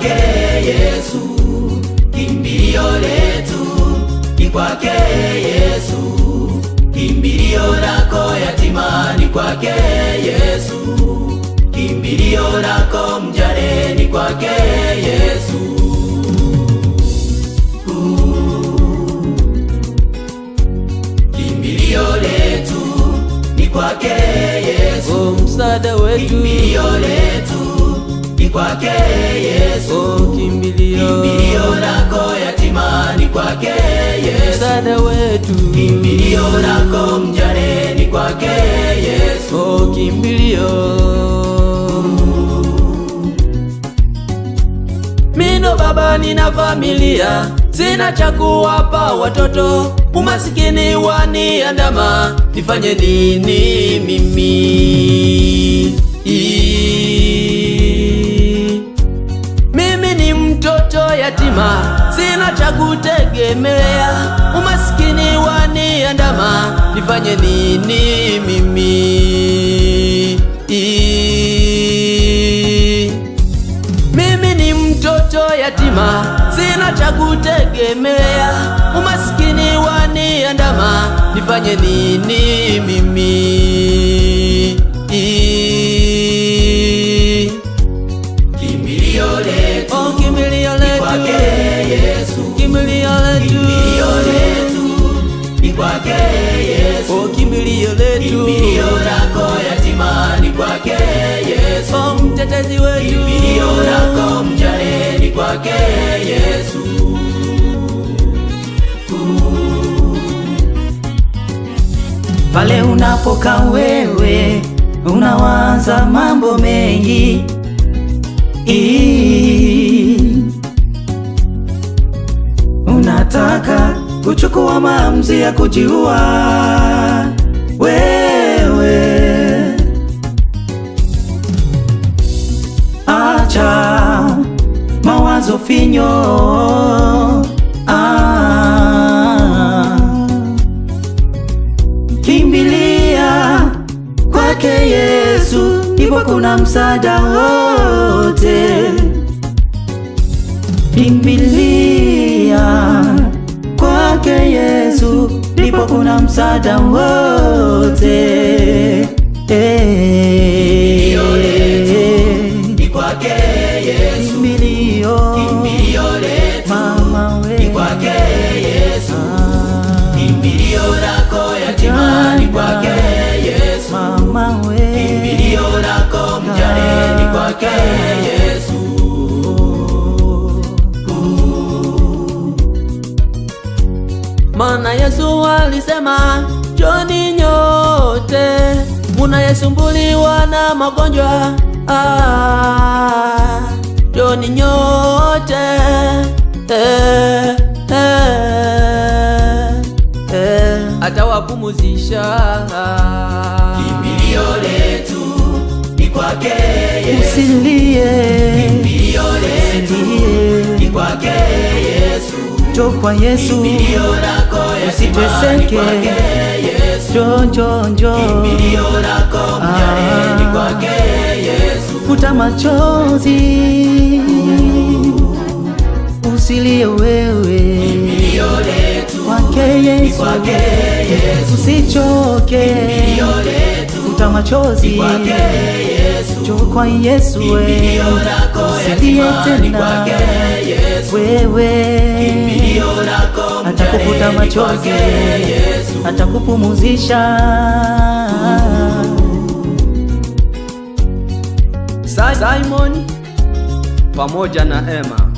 kwake Yesu, kimbilio letu ni kwake Yesu, kimbilio lako yatima ni kwake Yesu, kimbilio lako mjane ni kwake Yesu. Kimbilio letu ni kwake Yesu, msaada wetu, kimbilio letu ni kwake Yesu, kimbilio lako yatima ni kwake Yesu, msaada wetu, kimbilio lako mjane ni kwake Yesu, kimbilio. Mino baba nina familia, sina cha kuwapa watoto, umasikini waniandama, nifanye nini mimi? Mimi ni mtoto yatima, sina cha kutegemea, umasikini waniandama, nifanye nini mimi? Mimi ni mtoto yatima, sina cha kutegemea, umasikini waniandama, nifanye nini mimi? Kimbilio letu, kimbilio letu, kwake Yesu, kimbilio letu, kimbilio letu ni kwake Yesu, kimbilio letu, kimbilio lako yatima ni kwake Yesu, mtetezi wetu, kimbilio lako mjane ni kwake Yesu. Pale unapokaa wewe unawaza mambo mengi, unataka kuchukua maamuzi ya kujiua wewe. Acha mawazo finyo, kimbilia kwake Yesu, ndipo kuna msaada wote. Kimbilia kwake Yesu, ndipo kuna msaada wote. Kimbilio letu ni kwake Yesu, kimbilio letu ni kwake Yesu, kimbilio lako yatima ni kwake Yesu, kimbilio lako mjane ni kwake Yesu. Maana Yesu alisema, njoni nyote munayesumbuliwa na magonjwa, njoni nyote, atawapumuzisha. Kimbilio letu ni kwake Yesu, usilie, kimbilio letu ni kwake Yesu, njoo kwa Yesu, kimbilio lako yatima ni kwake Yesu, njoo, kimbilio lako mjane ni kwake Yesu, futa machozi, usilie wewe, kimbilio letu kwake Yesu, kwake Yesu, usichoke, kimbilio letu futa machozi, kwake Yesu, njoo kwa Yesu, kimbilio lako usilie tena wewe, kimbilio lako atakufuta machozi, atakupumuzisha. Simon pamoja na Emma.